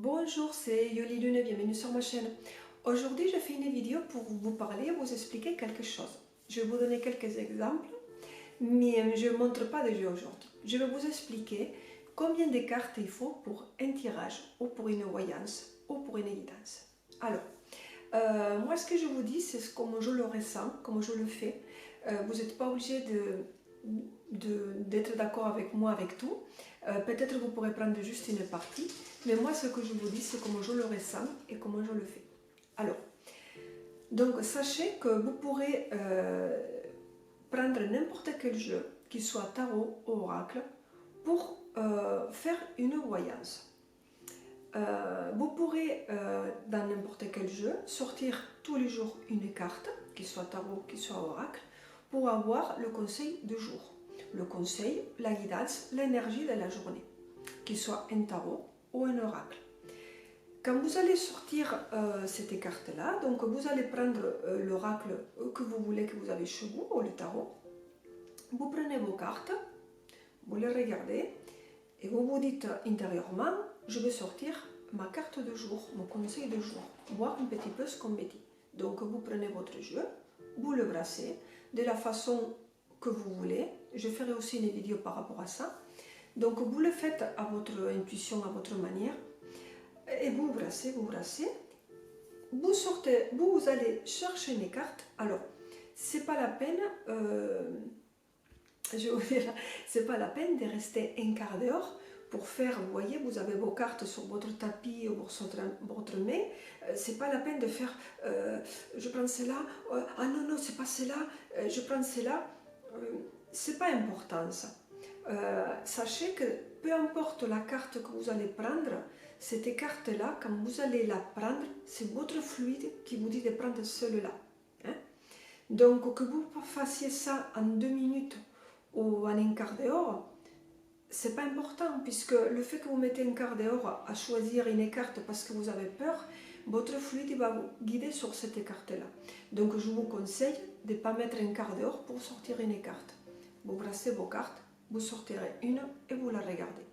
Bonjour, c'est Yoli Lune, bienvenue sur ma chaîne. Aujourd'hui, je fais une vidéo pour vous parler, vous expliquer quelque chose. Je vais vous donner quelques exemples, mais je ne montre pas de jeu aujourd'hui. Je vais vous expliquer combien de cartes il faut pour un tirage, ou pour une voyance, ou pour une guidance. Alors, moi, ce que je vous dis, c'est comment je le ressens, comment je le fais. Vous n'êtes pas obligé d'être d'accord avec moi avec tout. Peut-être vous pourrez prendre juste une partie, mais moi ce que je vous dis c'est comment je le ressens et comment je le fais. Alors, donc sachez que vous pourrez prendre n'importe quel jeu, qu'il soit tarot ou oracle, pour faire une voyance. Vous pourrez dans n'importe quel jeu sortir tous les jours une carte, qu'il soit tarot, qu'il soit oracle, pour avoir le conseil du jour. Le conseil, la guidance, l'énergie de la journée, qu'il soit un tarot ou un oracle. Quand vous allez sortir cette carte-là, donc vous allez prendre l'oracle que vous voulez, que vous avez chez vous, ou le tarot. Vous prenez vos cartes, vous les regardez, et vous vous dites intérieurement, je vais sortir ma carte de jour, mon conseil de jour, voir un petit peu ce qu'on me dit. Donc vous prenez votre jeu, vous le brassez de la façon que vous voulez. Je ferai aussi une vidéo par rapport à ça. Donc vous le faites à votre intuition, à votre manière, et vous brassez, vous sortez, vous allez chercher une carte. Alors, c'est pas la peine, c'est pas la peine de rester un quart d'heure pour faire, vous voyez, vous avez vos cartes sur votre tapis ou sur votre main, c'est pas la peine de faire, je prends celle-là, ah non, non, c'est pas celle-là, je prends celle-là, c'est pas important ça. Sachez que peu importe la carte que vous allez prendre, cette carte-là, quand vous allez la prendre, c'est votre fluide qui vous dit de prendre celle-là. Hein? Donc, que vous fassiez ça en 2 minutes ou en un quart d'heure, c'est pas important, puisque le fait que vous mettez un quart d'heure à choisir une carte parce que vous avez peur, votre fluide va vous guider sur cette carte-là. Donc, je vous conseille de ne pas mettre un quart d'heure pour sortir une carte. Vous brassez vos cartes, vous sortirez une et vous la regardez.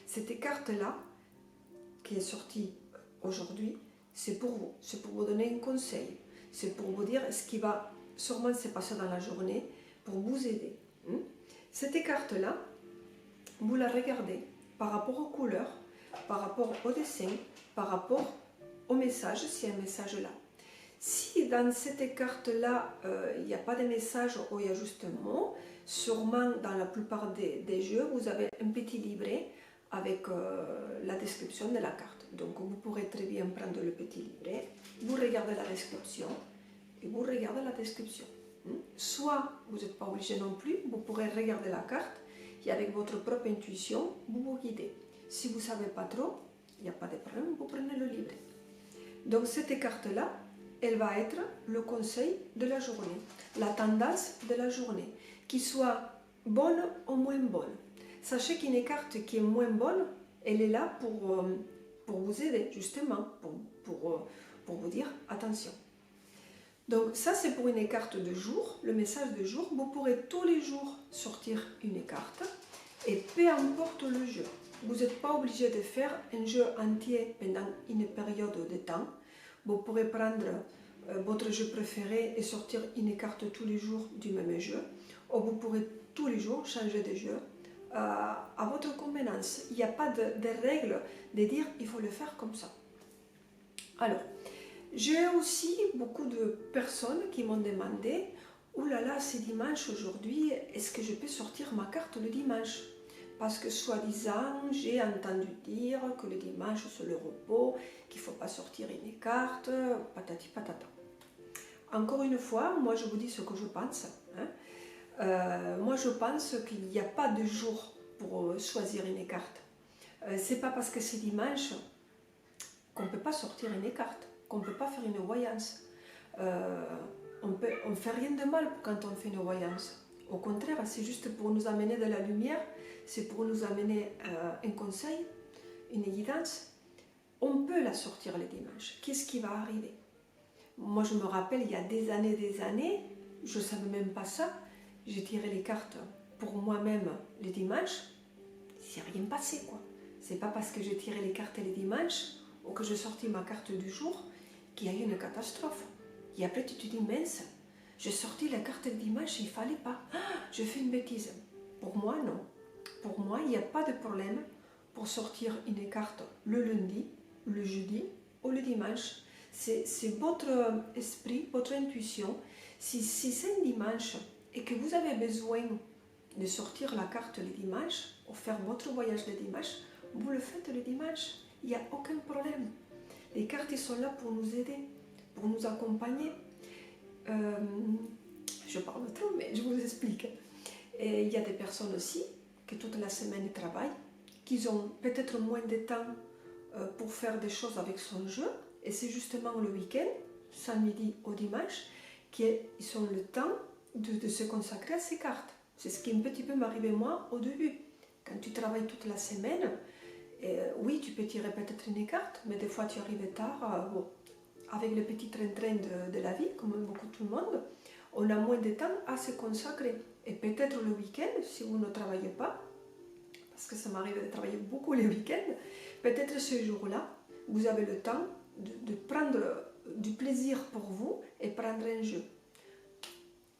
Cette carte-là, qui est sortie aujourd'hui, c'est pour vous donner un conseil, c'est pour vous dire ce qui va sûrement se passer dans la journée, pour vous aider. Cette carte-là, vous la regardez par rapport aux couleurs, par rapport au dessin, par rapport au message, s'il y a un message là. Si dans cette carte-là, il n'y a pas de message ou il y a juste un mot, sûrement dans la plupart des jeux, vous avez un petit livret avec la description de la carte. Donc vous pourrez très bien prendre le petit livret, vous regardez la description et vous regardez la description. Soit vous n'êtes pas obligé non plus, vous pourrez regarder la carte et avec votre propre intuition, vous vous guidez. Si vous ne savez pas trop, il n'y a pas de problème, vous prenez le livret. Donc cette carte-là, elle va être le conseil de la journée, la tendance de la journée, qui soit bonne ou moins bonne. Sachez qu'une carte qui est moins bonne, elle est là pour vous aider, justement, pour vous dire attention. Donc ça c'est pour une carte de jour, le message de jour. Vous pourrez tous les jours sortir une carte et peu importe le jeu. Vous n'êtes pas obligé de faire un jeu entier pendant une période de temps. Vous pourrez prendre votre jeu préféré et sortir une carte tous les jours du même jeu. Ou vous pourrez tous les jours changer de jeu à votre convenance. Il n'y a pas de règle de dire il faut le faire comme ça. Alors, j'ai aussi beaucoup de personnes qui m'ont demandé « Ouh là là, c'est dimanche aujourd'hui, est-ce que je peux sortir ma carte le dimanche ?» Parce que soi-disant, j'ai entendu dire que le dimanche c'est le repos, qu'il ne faut pas sortir une carte, patati patata. Encore une fois, moi je vous dis ce que je pense. Moi je pense qu'il n'y a pas de jour pour choisir une carte. C'est pas parce que c'est dimanche qu'on ne peut pas sortir une carte, qu'on ne peut pas faire une voyance. On ne fait rien de mal quand on fait une voyance. Au contraire, c'est juste pour nous amener de la lumière, c'est pour nous amener un conseil, une guidance. On peut la sortir le dimanche. Qu'est-ce qui va arriver? Moi, je me rappelle, il y a des années, je ne savais même pas ça. J'ai tiré les cartes pour moi-même le dimanche. Il ne s'est rien passé, quoi. C'est pas parce que j'ai tiré les cartes le dimanche ou que je sortis ma carte du jour, qu'il y a eu une catastrophe. Et après tu te dis, mince, j'ai sorti la carte de dimanche, il ne fallait pas. Ah, je fais une bêtise. Pour moi, non. Pour moi, il n'y a pas de problème pour sortir une carte le lundi, le jeudi ou le dimanche. C'est votre esprit, votre intuition. Si c'est un dimanche et que vous avez besoin de sortir la carte le dimanche ou faire votre voyage le dimanche, vous le faites le dimanche. Il n'y a aucun problème. Les cartes sont là pour nous aider, pour nous accompagner. Je parle trop, mais je vous explique. Et il y a des personnes aussi qui toute la semaine travaillent, qui ont peut-être moins de temps pour faire des choses avec son jeu. Et c'est justement le week-end, samedi au dimanche, qu'ils ont le temps de se consacrer à ces cartes. C'est ce qui un petit peu m'arrivait moi au début. Quand tu travailles toute la semaine, oui, tu peux tirer peut-être une carte, mais des fois tu arrives tard. Bon, avec le petit train-train de la vie, comme beaucoup tout le monde, on a moins de temps à se consacrer. Et peut-être le week-end, si vous ne travaillez pas, parce que ça m'arrive de travailler beaucoup les week-ends, peut-être ce jour-là, vous avez le temps de prendre du plaisir pour vous et prendre un jeu.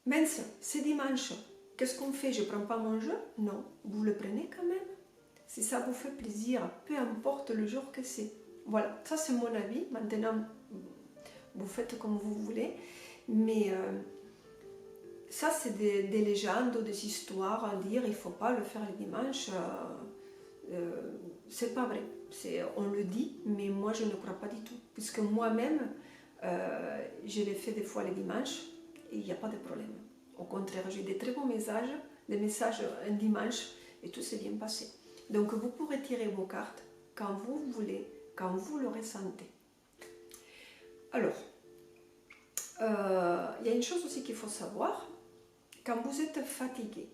Mince, c'est dimanche, qu'est-ce qu'on fait? Je ne prends pas mon jeu? Non, vous le prenez quand même. Si ça vous fait plaisir, peu importe le jour que c'est. Voilà, ça c'est mon avis. Maintenant, vous faites comme vous voulez. Mais ça, c'est des légendes, des histoires à dire il ne faut pas le faire le dimanche. C'est pas vrai. On le dit, mais moi je ne crois pas du tout. Puisque moi-même, je l'ai fait des fois le dimanche et il n'y a pas de problème. Au contraire, j'ai des très bons messages, des messages un dimanche et tout s'est bien passé. Donc vous pourrez tirer vos cartes quand vous voulez, quand vous le ressentez. Alors, il y a une chose aussi qu'il faut savoir, quand vous êtes fatigué,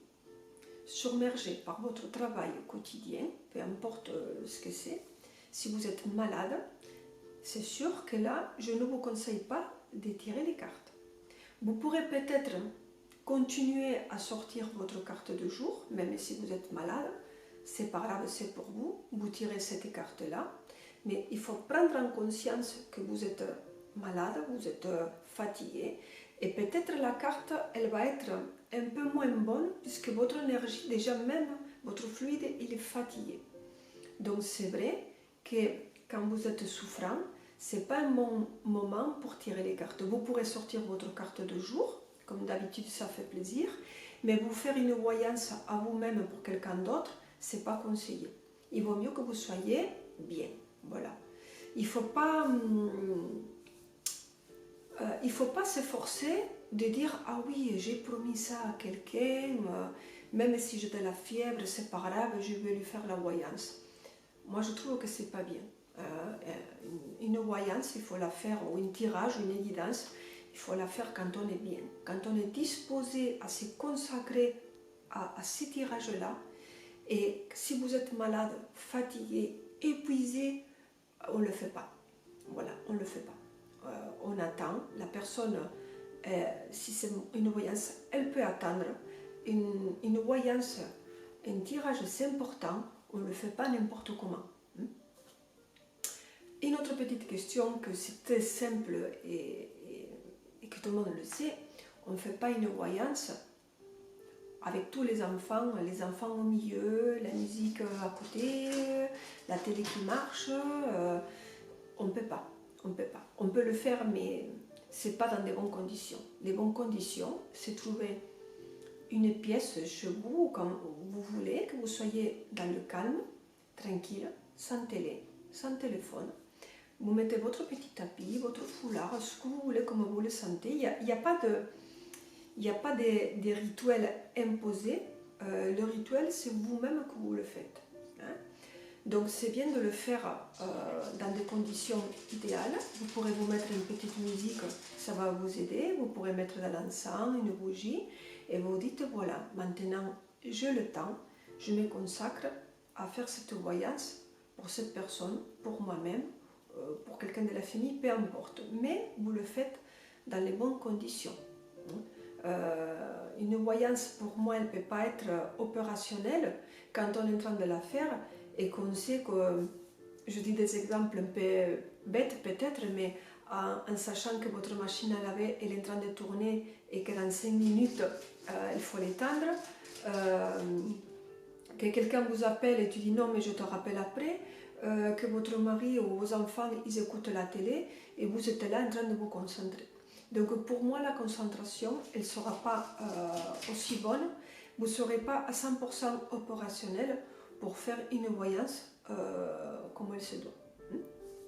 submergé par votre travail quotidien, peu importe ce que c'est, si vous êtes malade, c'est sûr que là, je ne vous conseille pas de tirer les cartes. Vous pourrez peut-être continuer à sortir votre carte de jour, même si vous êtes malade, c'est pas grave, c'est pour vous, vous tirez cette carte-là, mais il faut prendre en conscience que vous êtes malade, vous êtes fatigué, et peut-être la carte, elle va être un peu moins bonne, puisque votre énergie, déjà même, votre fluide, il est fatigué. Donc c'est vrai que quand vous êtes souffrant, c'est pas un bon moment pour tirer les cartes. Vous pourrez sortir votre carte de jour, comme d'habitude ça fait plaisir, mais vous faire une voyance à vous-même pour quelqu'un d'autre, c'est pas conseillé. Il vaut mieux que vous soyez bien, voilà. Il faut pas s'efforcer de dire ah oui, j'ai promis ça à quelqu'un, même si j'ai de la fièvre, c'est pas grave, je vais lui faire la voyance. Moi je trouve que c'est pas bien. Une voyance, il faut la faire, ou un tirage, une guidance, il faut la faire quand on est bien, quand on est disposé à se consacrer à ces tirages-là. Et si vous êtes malade, fatigué, épuisé, on ne le fait pas. Voilà, on ne le fait pas. On attend, la personne, si c'est une voyance, elle peut attendre. Une voyance, un tirage, c'est important, on ne le fait pas n'importe comment. Une autre petite question, que c'est très simple et que tout le monde le sait, on ne fait pas une voyance avec tous les enfants au milieu, la musique à côté, la télé qui marche, on ne peut pas. On peut le faire, mais ce n'est pas dans de bonnes conditions. Les bonnes conditions, c'est trouver une pièce chez vous, comme vous voulez, que vous soyez dans le calme, tranquille, sans télé, sans téléphone. Vous mettez votre petit tapis, votre foulard, ce que vous voulez, comme vous le sentez. Il n'y a pas de rituel imposé. Le rituel, c'est vous-même que vous le faites. Hein. Donc, c'est bien de le faire dans des conditions idéales. Vous pourrez vous mettre une petite musique, ça va vous aider. Vous pourrez mettre de l'encens, une bougie. Et vous dites, voilà, maintenant, j'ai le temps, je me consacre à faire cette voyance pour cette personne, pour moi-même, pour quelqu'un de la famille, peu importe. Mais vous le faites dans les bonnes conditions. Une voyance, pour moi, elle ne peut pas être opérationnelle quand on est en train de la faire et qu'on sait que je dis des exemples un peu bêtes peut-être, mais en sachant que votre machine à laver elle est en train de tourner et que dans 5 minutes il faut l'éteindre, que quelqu'un vous appelle et tu dis non mais je te rappelle après, que votre mari ou vos enfants ils écoutent la télé et vous êtes là en train de vous concentrer. Donc pour moi la concentration elle ne sera pas aussi bonne, vous ne serez pas à 100% opérationnel pour faire une voyance comme elle se doit.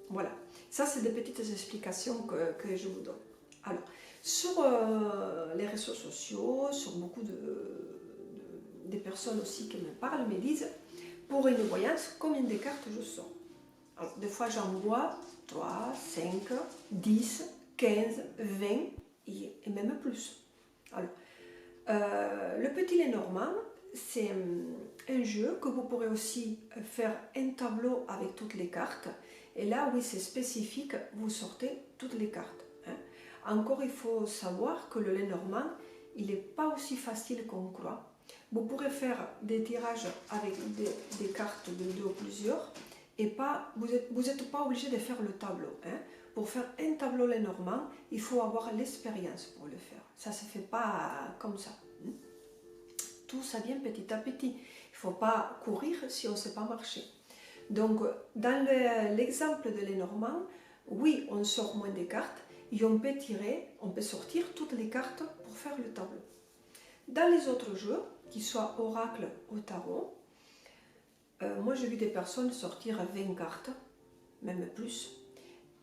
Voilà, ça c'est des petites explications que je vous donne. Alors, sur les réseaux sociaux, sur beaucoup de personnes aussi qui me parlent, me disent, pour une voyance, combien de cartes je sors? Alors, des fois j'en vois 3, 5, 10, 15, 20 et même plus. Alors, le petit Lenormand, c'est un jeu que vous pourrez aussi faire un tableau avec toutes les cartes. Et là, oui, c'est spécifique, vous sortez toutes les cartes. Encore, il faut savoir que le Lenormand, il n'est pas aussi facile qu'on croit. Vous pourrez faire des tirages avec des cartes de 2 ou plusieurs, et pas, vous n'êtes pas obligé de faire le tableau. Pour faire un tableau Lenormand, il faut avoir l'expérience pour le faire. Ça ne se fait pas comme ça. Tout ça vient petit à petit. Il ne faut pas courir si on ne sait pas marcher. Donc, dans l'exemple de Lenormand, oui, on sort moins de cartes et on peut tirer, on peut sortir toutes les cartes pour faire le tableau. Dans les autres jeux, qu'ils soient oracle ou tarot, moi j'ai vu des personnes sortir 20 cartes, même plus,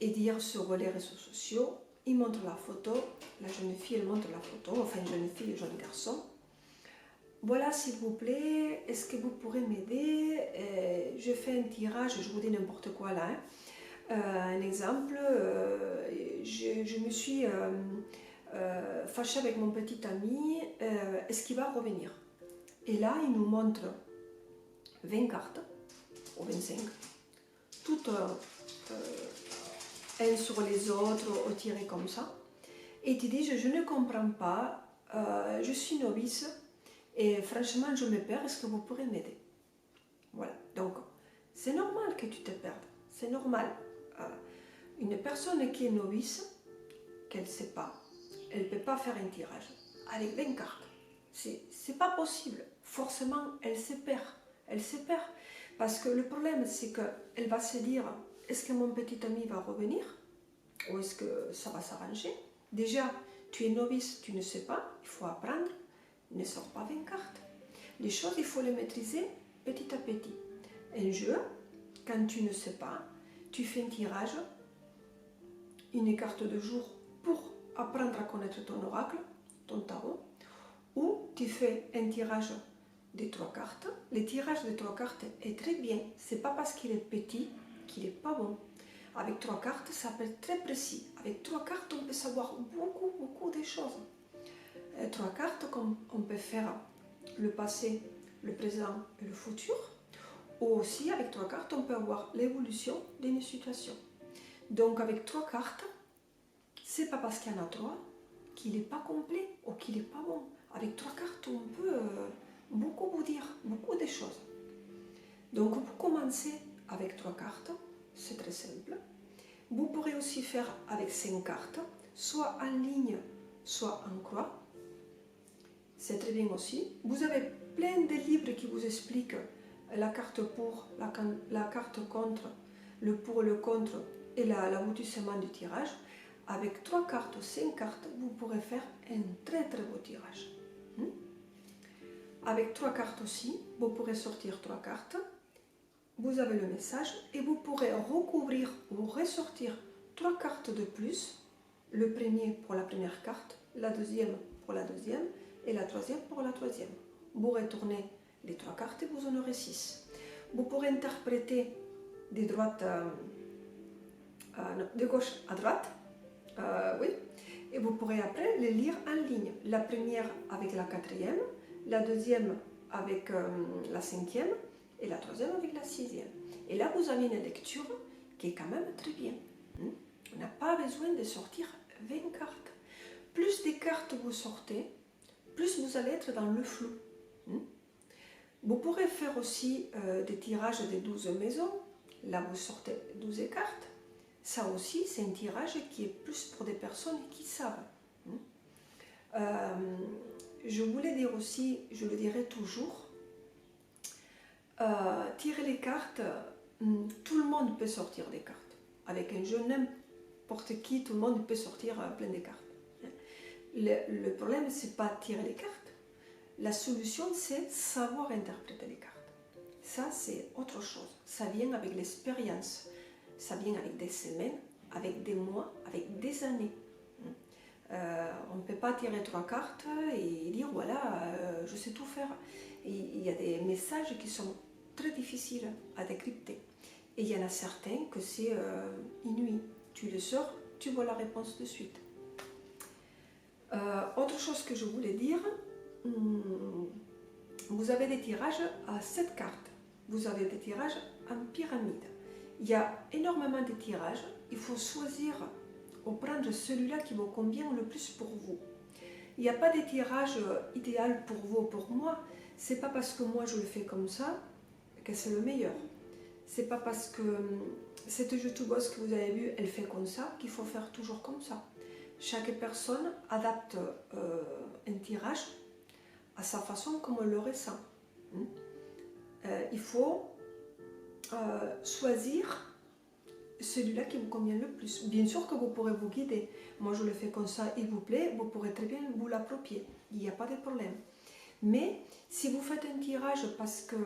et dire sur les réseaux sociaux, ils montrent la photo, la jeune fille elle montre la photo, enfin une jeune fille, un jeune garçon. Voilà, s'il vous plaît, est-ce que vous pourrez m'aider? Je fais un tirage, je vous dis n'importe quoi là. Un exemple, je me suis fâchée avec mon petit ami, est-ce qu'il va revenir? Et là, il nous montre 20 cartes, ou 25, toutes un sur les autres, au tiré comme ça. Et tu dis, je ne comprends pas, je suis novice, et franchement, je me perds, est-ce que vous pourrez m'aider? Voilà, donc c'est normal que tu te perdes, c'est normal. Une personne qui est novice, qu'elle ne sait pas, elle ne peut pas faire un tirage avec 20 cartes. C'est pas possible. Forcément, elle se perd. Elle se perd. Parce que le problème, c'est qu'elle va se dire, est-ce que mon petit ami va revenir? Ou est-ce que ça va s'arranger? Déjà, tu es novice, tu ne sais pas, il faut apprendre. Ne sors pas 20 cartes. Les choses, il faut les maîtriser petit à petit. Un jeu, quand tu ne sais pas, tu fais un tirage, une carte de jour pour apprendre à connaître ton oracle, ton tarot, ou tu fais un tirage de 3 cartes. Le tirage de 3 cartes est très bien. C'est pas parce qu'il est petit qu'il n'est pas bon. Avec 3 cartes, ça peut être très précis. Avec 3 cartes, on peut savoir beaucoup de choses. 3 cartes, comme on peut faire le passé, le présent et le futur. Ou aussi, avec 3 cartes, on peut avoir l'évolution d'une situation. Donc, avec 3 cartes, c'est pas parce qu'il y en a 3 qu'il n'est pas complet ou qu'il n'est pas bon. Avec 3 cartes, on peut beaucoup vous dire, beaucoup de choses. Donc, vous commencez avec 3 cartes, c'est très simple. Vous pourrez aussi faire avec 5 cartes, soit en ligne, soit en croix. C'est très bien aussi. Vous avez plein de livres qui vous expliquent la carte pour, la carte contre, le pour, le contre et l'aboutissement du tirage. Avec 3 cartes ou 5 cartes, vous pourrez faire un très beau tirage. Avec 3 cartes aussi, vous pourrez sortir 3 cartes. Vous avez le message et vous pourrez recouvrir ou ressortir 3 cartes de plus. Le premier pour la première carte, la deuxième pour la deuxième et la troisième pour la troisième. Vous retournez les 3 cartes et vous en aurez 6. Vous pourrez interpréter de gauche à droite, oui, et vous pourrez après les lire en ligne. La première avec la quatrième, la deuxième avec la cinquième et la troisième avec la sixième. Et là, vous avez une lecture qui est quand même très bien. On n'a pas besoin de sortir 20 cartes. Plus des cartes vous sortez, plus vous allez être dans le flou. Vous pourrez faire aussi des tirages des 12 maisons, Là, vous sortez 12 cartes. Ça aussi, c'est un tirage qui est plus pour des personnes qui savent. Je voulais dire aussi, je le dirai toujours, tirer les cartes, tout le monde peut sortir des cartes. Avec un jeu, n'importe qui, tout le monde peut sortir plein de cartes. Le problème, c'est pas tirer les cartes. La solution, c'est savoir interpréter les cartes. Ça, c'est autre chose. Ça vient avec l'expérience. Ça vient avec des semaines, avec des mois, avec des années. On ne peut pas tirer 3 cartes et dire voilà, je sais tout faire. Il y a des messages qui sont très difficiles à décrypter. Et il y en a certains que c'est inouï. Tu le sors, tu vois la réponse de suite. Autre chose que je voulais dire, vous avez des tirages à 7 cartes. Vous avez des tirages en pyramide. Il y a énormément de tirages. Il faut choisir ou prendre celui-là qui vous convient le plus pour vous. Il n'y a pas de tirage idéal pour vous ou pour moi. C'est pas parce que moi je le fais comme ça que c'est le meilleur. C'est pas parce que cette youtubeuse que vous avez vue, elle fait comme ça qu'il faut faire toujours comme ça. Chaque personne adapte un tirage à sa façon comme elle le ressent. Il faut choisir celui-là qui vous convient le plus. Bien sûr que vous pourrez vous guider. Moi, je le fais comme ça, il vous plaît, vous pourrez très bien vous l'approprier. Il n'y a pas de problème. Mais si vous faites un tirage parce que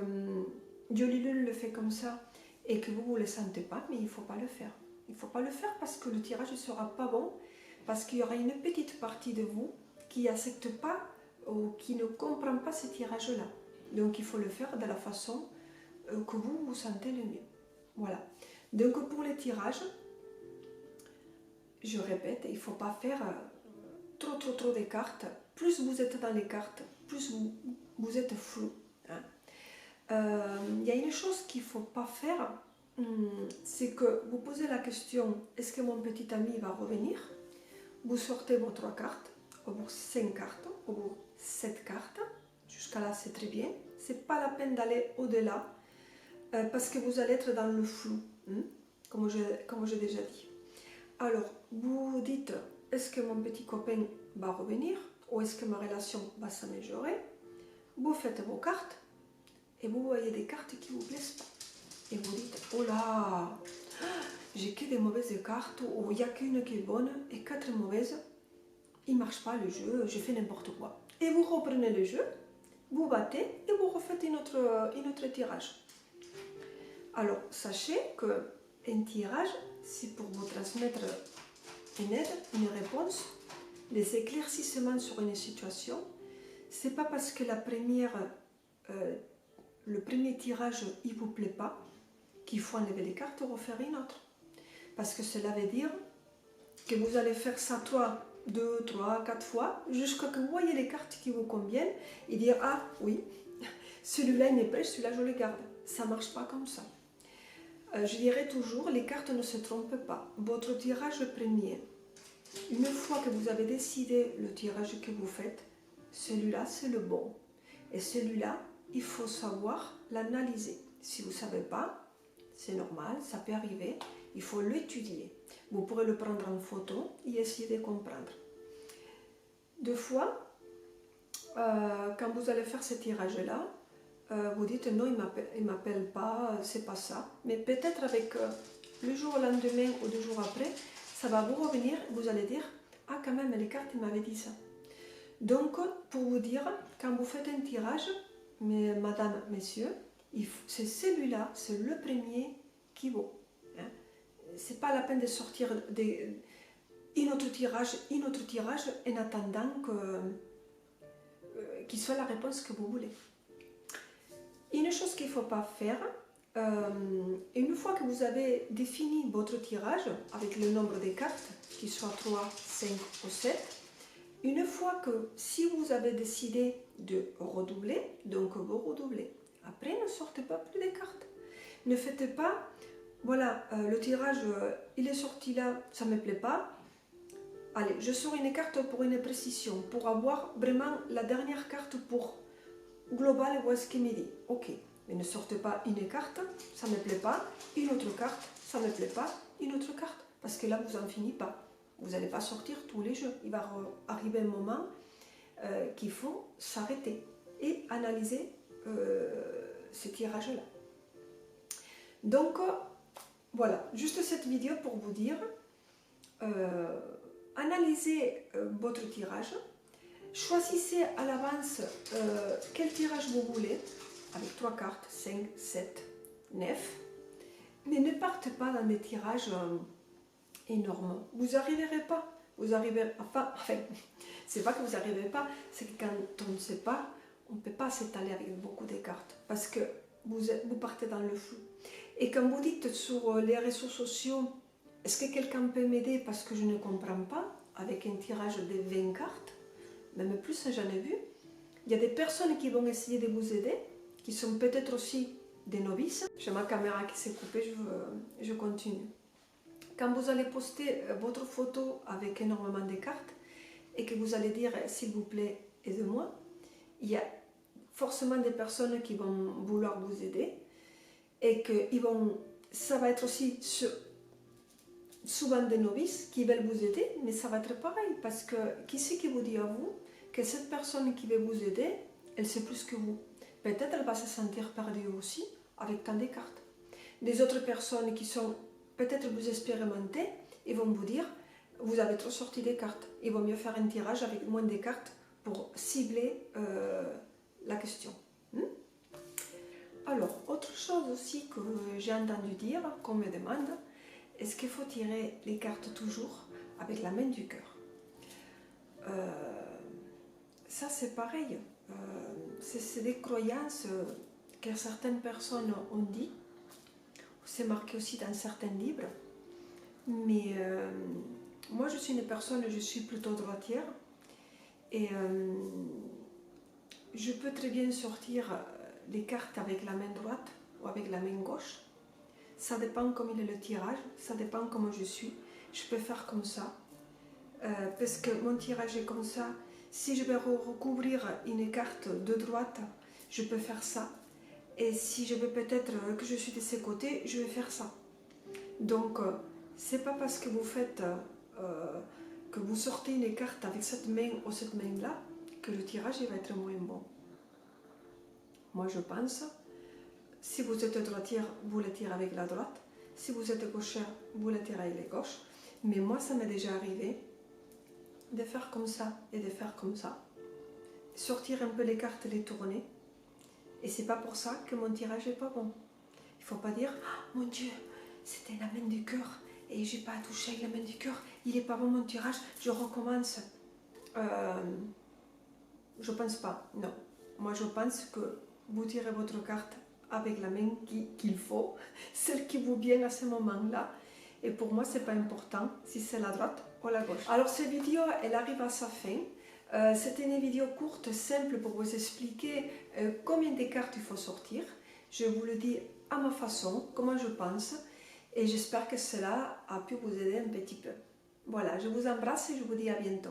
Diolilun le fait comme ça et que vous ne le sentez pas, mais il ne faut pas le faire. Il ne faut pas le faire parce que le tirage ne sera pas bon, parce qu'il y aura une petite partie de vous qui n'accepte pas ou qui ne comprend pas ce tirage-là. Donc, il faut le faire de la façon que vous vous sentez le mieux. Voilà. Donc pour les tirages, je répète, il ne faut pas faire trop de cartes. Plus vous êtes dans les cartes, plus vous êtes flou. Il y a une chose qu'il ne faut pas faire, c'est que vous posez la question, est-ce que mon petit ami va revenir? Vous sortez vos 3 cartes, ou vos 5 cartes, ou vos 7 cartes. Jusqu'à là, c'est très bien. Ce n'est pas la peine d'aller au-delà, parce que vous allez être dans le flou. Comme j'ai déjà dit. Alors, vous dites, est-ce que mon petit copain va revenir ou est-ce que ma relation va s'améliorer? Vous faites vos cartes et vous voyez des cartes qui ne vous plaisent pas. Et vous dites, oh là, j'ai que des mauvaises cartes ou il n'y a qu'une qui est bonne et 4 mauvaises. Il ne marche pas le jeu, je fais n'importe quoi. Et vous reprenez le jeu, vous battez et vous refaites une autre tirage. Alors, sachez qu'un tirage, c'est pour vous transmettre une aide, une réponse, des éclaircissements sur une situation. C'est pas parce que le premier tirage il vous plaît pas qu'il faut enlever les cartes et refaire une autre. Parce que cela veut dire que vous allez faire ça 2, 3, 4 fois jusqu'à ce que vous voyez les cartes qui vous conviennent et dire ah oui, celui-là il me plaît, celui-là je le garde. Ça marche pas comme ça. Je dirais toujours, les cartes ne se trompent pas. Votre tirage premier, une fois que vous avez décidé le tirage que vous faites, celui-là c'est le bon. Et celui-là, il faut savoir l'analyser. Si vous ne savez pas, c'est normal, ça peut arriver, il faut l'étudier. Vous pourrez le prendre en photo et essayer de comprendre. 2 fois, quand vous allez faire ce tirage-là, vous dites non, il ne m'appelle pas, c'est pas ça. Mais peut-être avec le jour au lendemain ou 2 jours après, ça va vous revenir, vous allez dire ah quand même les cartes m'avaient dit ça. Donc pour vous dire, quand vous faites un tirage, madame, messieurs, c'est celui-là, c'est le premier qui vaut. C'est pas la peine de sortir un autre tirage en attendant qu'il soit la réponse que vous voulez. Une chose qu'il ne faut pas faire, une fois que vous avez défini votre tirage avec le nombre de cartes, qu'il soit 3, 5 ou 7, une fois que si vous avez décidé de redoubler, donc vous redoublez. Après, ne sortez pas plus de cartes. Ne faites pas, voilà, le tirage, il est sorti là, ça ne me plaît pas. Allez, je sors une carte pour une précision, pour avoir vraiment la dernière carte pour global, voici ce qu'il me dit. Ok, Mais ne sortez pas une carte, ça ne me plaît pas, une autre carte, ça ne me plaît pas, une autre carte. Parce que là, vous n'en finissez pas. Vous n'allez pas sortir tous les jeux. Il va arriver un moment qu'il faut s'arrêter et analyser ces tirages-là. Donc, voilà, juste cette vidéo pour vous dire, analysez votre tirage, choisissez à l'avance quel tirage vous voulez, avec 3 cartes, 5, 7, 9, mais ne partez pas dans des tirages énormes. Vous n'arriverez pas. Vous arrivez, enfin, c'est pas que vous n'arrivez pas, c'est que quand on ne sait pas, on ne peut pas s'étaler avec beaucoup de cartes, parce que vous partez dans le flou. Et quand vous dites sur les réseaux sociaux, est-ce que quelqu'un peut m'aider parce que je ne comprends pas, avec un tirage de 20 cartes, même plus j'en ai vu, il y a des personnes qui vont essayer de vous aider, qui sont peut-être aussi des novices. J'ai ma caméra qui s'est coupée, je continue. Quand vous allez poster votre photo avec énormément de cartes et que vous allez dire « s'il vous plaît, aidez-moi », il y a forcément des personnes qui vont vouloir vous aider et que ça va être aussi souvent des novices qui veulent vous aider, mais ça va être pareil parce que qui c'est qui vous dit à vous que cette personne qui veut vous aider, elle sait plus que vous. Peut-être elle va se sentir perdue aussi avec tant de cartes. Des autres personnes qui sont peut-être plus expérimentées, ils vont vous dire vous avez trop sorti des cartes, il vaut mieux faire un tirage avec moins de cartes pour cibler la question. Alors, autre chose aussi que j'ai entendu dire, qu'on me demande, est-ce qu'il faut tirer les cartes toujours avec la main du cœur? Ça c'est pareil, c'est des croyances que certaines personnes ont dit, c'est marqué aussi dans certains livres, mais moi je suis une personne, je suis plutôt droitière, et je peux très bien sortir les cartes avec la main droite ou avec la main gauche. Ça dépend comme il est le tirage, ça dépend comment je suis. Je peux faire comme ça, parce que mon tirage est comme ça. Si je vais recouvrir une carte de droite, je peux faire ça. Et si je veux peut-être que je suis de ce côté, je vais faire ça. Donc, c'est pas parce que vous faites, que vous sortez une carte avec cette main ou cette main-là, que le tirage il va être moins bon. Moi, je pense, si vous êtes droitière, vous le tirez avec la droite. Si vous êtes gauchère, vous le tirez avec la gauche. Mais moi, ça m'est déjà arrivé de faire comme ça et de faire comme ça. Sortir un peu les cartes, les tourner. Et c'est pas pour ça que mon tirage n'est pas bon. Il ne faut pas dire oh, mon Dieu, c'était la main du cœur et j'ai pas touché avec la main du cœur. Il n'est pas bon mon tirage, je recommence. Je pense pas, non. Moi, je pense que vous tirez votre carte avec la main qu'il faut, celle qui vous vient à ce moment-là. Et pour moi, c'est pas important si c'est la droite ou la gauche. Alors, cette vidéo, elle arrive à sa fin. C'était une vidéo courte, simple pour vous expliquer combien de cartes il faut sortir. Je vous le dis à ma façon, comment je pense. Et j'espère que cela a pu vous aider un petit peu. Voilà, je vous embrasse et je vous dis à bientôt.